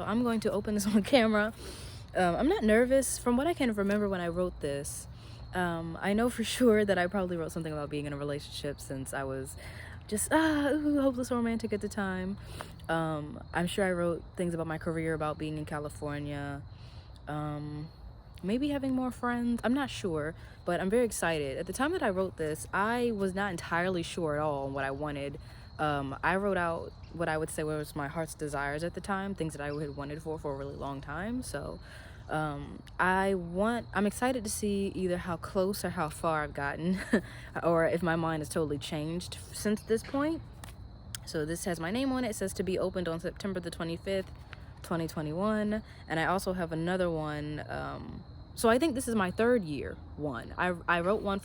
I'm going to open this on camera. I'm not nervous. From what I can remember when I wrote this, I know for sure that I probably wrote something about being in a relationship since I was just hopeless romantic at the time. I'm sure I wrote things about my career, about being in California, maybe having more friends. I'm not sure, but I'm very excited. At the time that I wrote this, I was not entirely sure at all what I wanted. I wrote out what I would say was my heart's desires at the time, things that I had wanted for a really long time. So I'm excited to see either how close or how far I've gotten or if my mind has totally changed since this point. So this has my name on it. It says to be opened on September the 25th, 2021. And I also have another one. So I think this is my third year one. I wrote one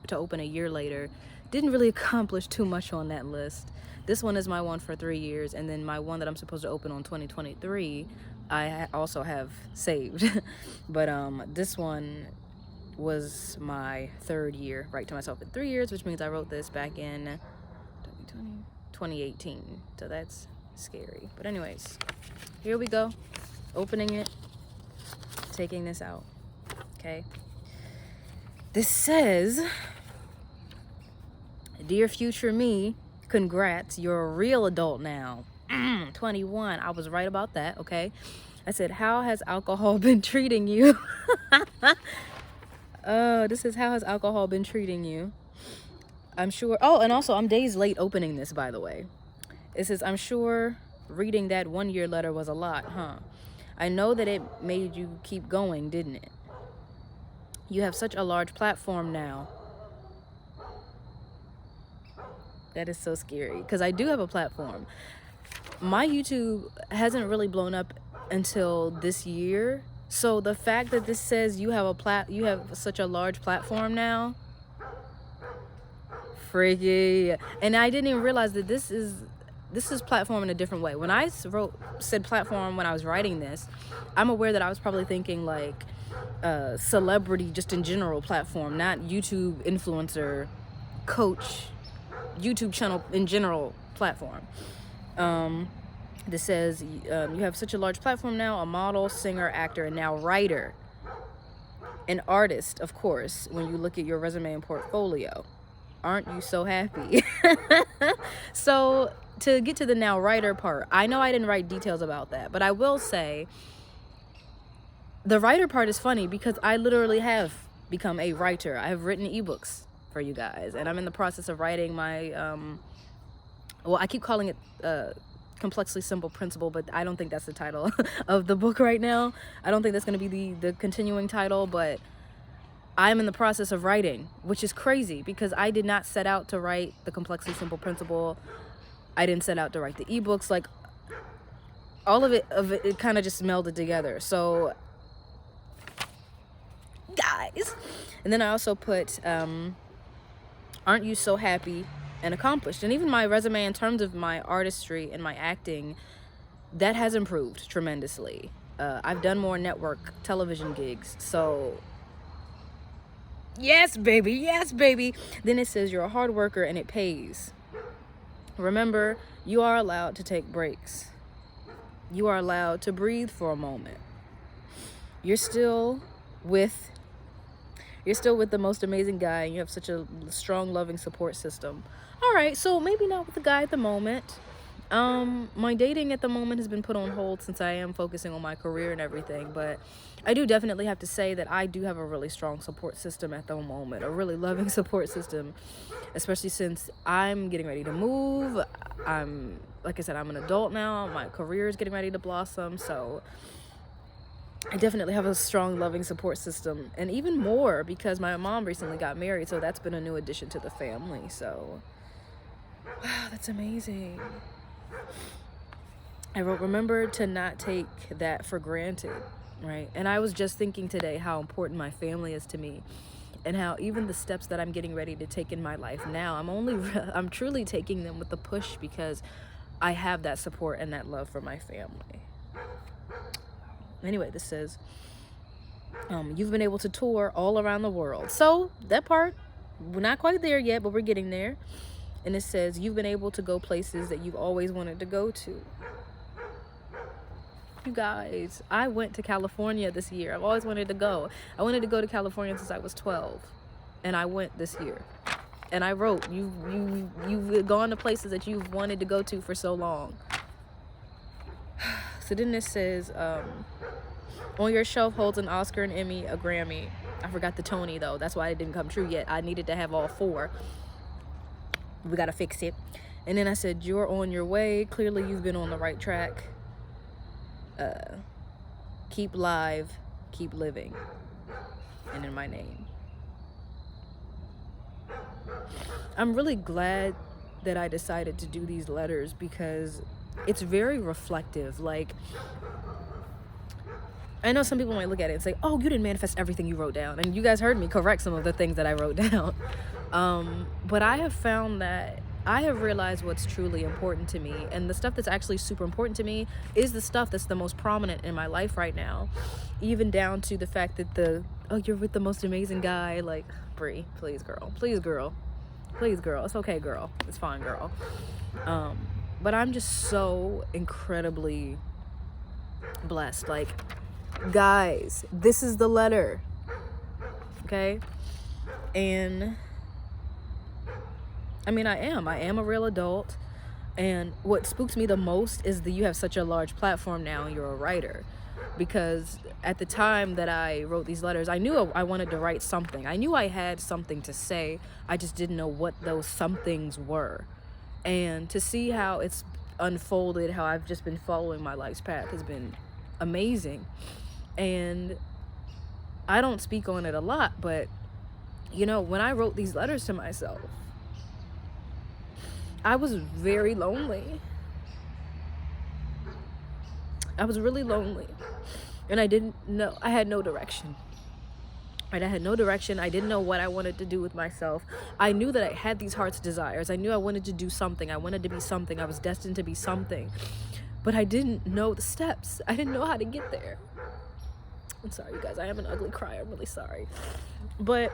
to open a year later. Didn't really accomplish too much on that list. This one is my one for 3 years. And then my one that I'm supposed to open on 2023, I also have saved. But this one was my third year, right to myself in 3 years, which means I wrote this back in 2018. So that's scary. But anyways, here we go. Opening it, taking this out. Okay. This says, "Dear future me, congrats, you're a real adult now. 21. I was right about that, okay? I said, how has alcohol been treating you?" Oh, this is how has alcohol been treating you? I'm sure. Oh, and also I'm days late opening this, by the way. It says, "I'm sure reading that 1 year letter was a lot, huh? I know that it made you keep going, didn't it? You have such a large platform now." That is so scary because I do have a platform. My YouTube hasn't really blown up until this year. So the fact that this says you have such a large platform now, freaky. And I didn't even realize that this is platform in a different way. When I said platform when I was writing this, I'm aware that I was probably thinking like celebrity, just in general platform, not YouTube influencer, coach, YouTube channel in general platform. This says you have such a large platform now, a model, singer, actor, and now writer. An artist, of course, when you look at your resume and portfolio. Aren't you so happy? So to get to the now writer part, I know I didn't write details about that, but I will say the writer part is funny because I literally have become a writer. I have written ebooks for you guys, and I'm in the process of writing my well, I keep calling it Complexly Simple Principle, but I don't think that's the title of the book right now. I don't think that's going to be the continuing title, but I'm in the process of writing, which is crazy because I did not set out to write the Complexly Simple Principle. I didn't set out to write the ebooks. Like all of it kind of just melded together. So guys, and then I also put aren't you so happy and accomplished? And even my resume in terms of my artistry and my acting, that has improved tremendously. I've done more network television gigs, so yes baby, yes baby. Then it says you're a hard worker and it pays. Remember, you are allowed to take breaks. You are allowed to breathe for a moment. You're still with the most amazing guy, and you have such a strong, loving support system. All right, so maybe not with the guy at the moment. My dating at the moment has been put on hold since I am focusing on my career and everything, but I do definitely have to say that I do have a really strong support system at the moment, a really loving support system, especially since I'm getting ready to move. Like I said, I'm an adult now. My career is getting ready to blossom, so I definitely have a strong, loving support system, and even more because my mom recently got married, so that's been a new addition to the family. So, wow, that's amazing. I wrote, remember to not take that for granted, right? And I was just thinking today how important my family is to me, and how even the steps that I'm getting ready to take in my life now, I'm truly taking them with the push because I have that support and that love for my family. Anyway, this says, you've been able to tour all around the world. So that part, we're not quite there yet, but we're getting there. And it says, you've been able to go places that you've always wanted to go to. You guys, I went to California this year. I've always wanted to go. I wanted to go to California since I was 12, and I went this year. And I wrote, you've gone to places that you've wanted to go to for so long. So then this says, on your shelf holds an Oscar, an Emmy, a Grammy. I forgot the Tony though. That's why it didn't come true yet. I needed to have all 4. We gotta fix it. And then I said, you're on your way. Clearly you've been on the right track. Keep live, keep living. And in my name. I'm really glad that I decided to do these letters because it's very reflective. Like, I know some people might look at it and say, oh, you didn't manifest everything you wrote down. And you guys heard me correct some of the things that I wrote down. But I have found that I have realized what's truly important to me. And the stuff that's actually super important to me is the stuff that's the most prominent in my life right now. Even down to the fact that you're with the most amazing guy. Like, Bree, please, girl. Please, girl. Please, girl. It's okay, girl. It's fine, girl. But I'm just so incredibly blessed. Like, guys, this is the letter. Okay? And I mean, I am a real adult, and what spooks me the most is that you have such a large platform now and you're a writer. Because at the time that I wrote these letters, I knew I wanted to write something. I knew I had something to say. I just didn't know what those somethings were. And to see how it's unfolded, how I've just been following my life's path has been amazing. And I don't speak on it a lot, but you know, when I wrote these letters to myself, I was very lonely. I was really lonely. And I didn't know, I had no direction. Right? I had no direction. I didn't know what I wanted to do with myself. I knew that I had these heart's desires. I knew I wanted to do something. I wanted to be something. I was destined to be something. But I didn't know the steps. I didn't know how to get there. I'm sorry, you guys. I am an ugly crier. I'm really sorry. But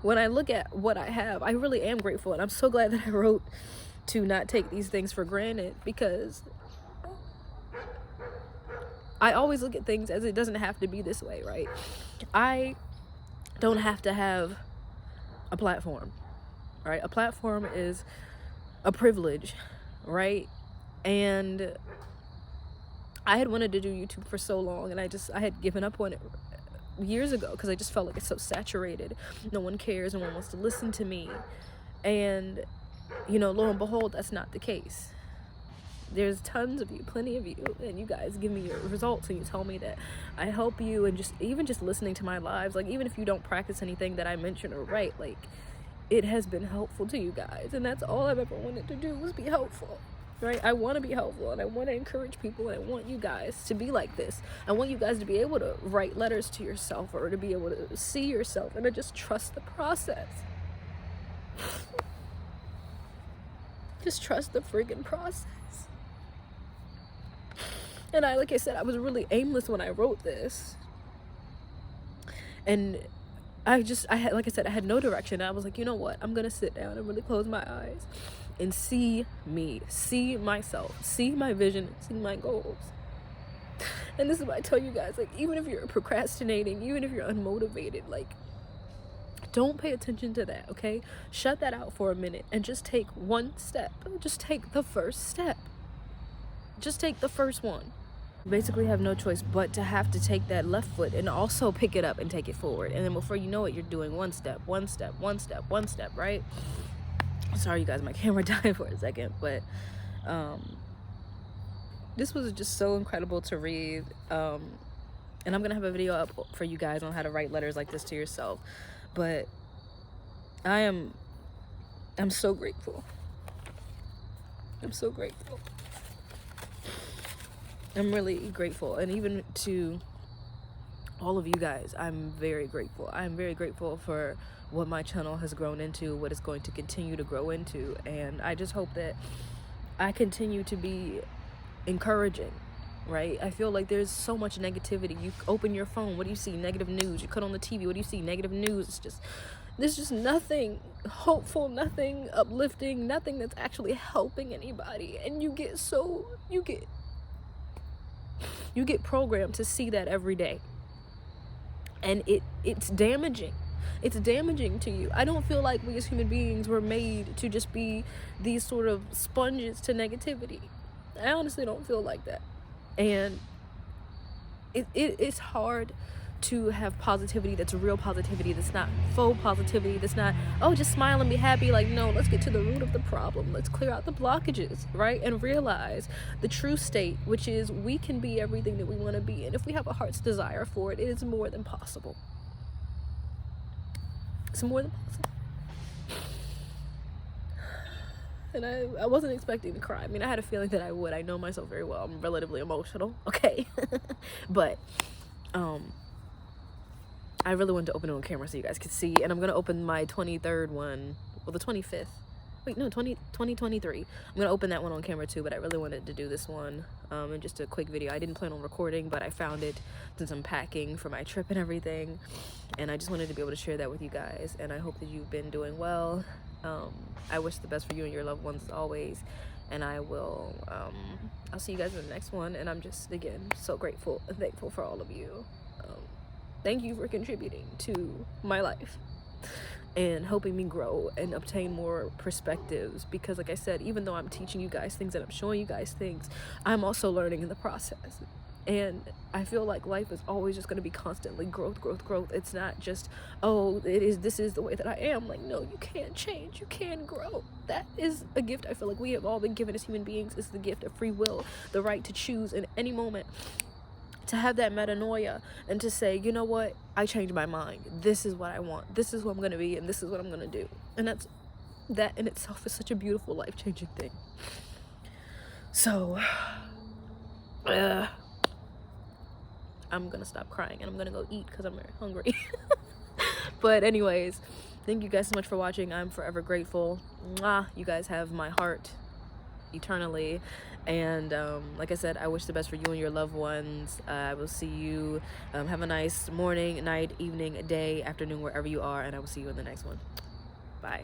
when I look at what I have, I really am grateful. And I'm so glad that I wrote to not take these things for granted, because I always look at things as it doesn't have to be this way, right? I don't have to have a platform, right? A platform is a privilege, right? And I had wanted to do YouTube for so long, and I had given up on it years ago because I just felt like it's so saturated. No one cares, no one wants to listen to me. And you know, lo and behold, that's not the case. There's tons of you, plenty of you, and you guys give me your results and you tell me that I help you, and even just listening to my lives, like even if you don't practice anything that I mention or write, like it has been helpful to you guys. And that's all I've ever wanted to do, was be helpful. Right? I want to be helpful, and I want to encourage people, and I want you guys to be like this. I want you guys to be able to write letters to yourself, or to be able to see yourself and to just trust the process. Just trust the friggin' process. And like I said, I was really aimless when I wrote this. And I had no direction. I was like, you know what? I'm going to sit down and really close my eyes and see me, see myself, see my vision, see my goals. And this is what I tell you guys, like, even if you're procrastinating, even if you're unmotivated, like, don't pay attention to that, okay? Shut that out for a minute and just take one step. Just take the first step. Just take the first one. You basically have no choice but to have to take that left foot and also pick it up and take it forward. And then before you know it, you're doing one step, right? Sorry, you guys, my camera died for a second, but this was just so incredible to read. And I'm gonna have a video up for you guys on how to write letters like this to yourself. But I'm so grateful. I'm so grateful. I'm really grateful. And even to all of you guys, I'm very grateful. I'm very grateful for what my channel has grown into, what it's going to continue to grow into. And I just hope that I continue to be encouraging, right? I feel like there's so much negativity. You open your phone, what do you see? Negative news. You cut on the TV, what do you see? Negative news. There's just nothing hopeful, nothing uplifting, nothing that's actually helping anybody. And you get You get programmed to see that every day. And it's damaging. It's damaging to you. I don't feel like we as human beings were made to just be these sort of sponges to negativity. I honestly don't feel like that. And it's hard to have positivity that's real positivity, that's not faux positivity, that's not, oh, just smile and be happy. Like, no, let's get to the root of the problem. Let's clear out the blockages, right? And realize the true state, which is we can be everything that we want to be. And if we have a heart's desire for it, it is more than possible. It's more than possible. And I wasn't expecting to cry. I mean, I had a feeling that I would. I know myself very well. I'm relatively emotional, okay? But I really wanted to open it on camera so you guys could see. And I'm going to open my 23rd one. Well, the 25th. Wait, no, 2023. I'm going to open that one on camera too, but I really wanted to do this one in just a quick video. I didn't plan on recording, but I found it since I'm packing for my trip and everything. And I just wanted to be able to share that with you guys. And I hope that you've been doing well. I wish the best for you and your loved ones as always. And I'll see you guys in the next one. And I'm just, again, so grateful and thankful for all of you. Thank you for contributing to my life and helping me grow and obtain more perspectives, because like I said, even though I'm teaching you guys things and I'm showing you guys things, I'm also learning in the process. And I feel like life is always just going to be constantly growth. It's not just, oh, this is the way that I am. Like, no, you can't change, you can grow. That is a gift I feel like we have all been given as human beings. It's the gift of free will, the right to choose in any moment, to have that metanoia and to say, you know what, I changed my mind. This is what I want. This is who I'm going to be, and this is what I'm going to do. And that in itself is such a beautiful, life-changing thing. So, I'm going to stop crying and I'm going to go eat because I'm very hungry. But anyways, thank you guys so much for watching. I'm forever grateful. Mwah. You guys have my heart eternally. And like I said, I wish the best for you and your loved ones. I will see you. Have a nice morning, night, evening, day, afternoon, wherever you are, and I will see you in the next one. Bye.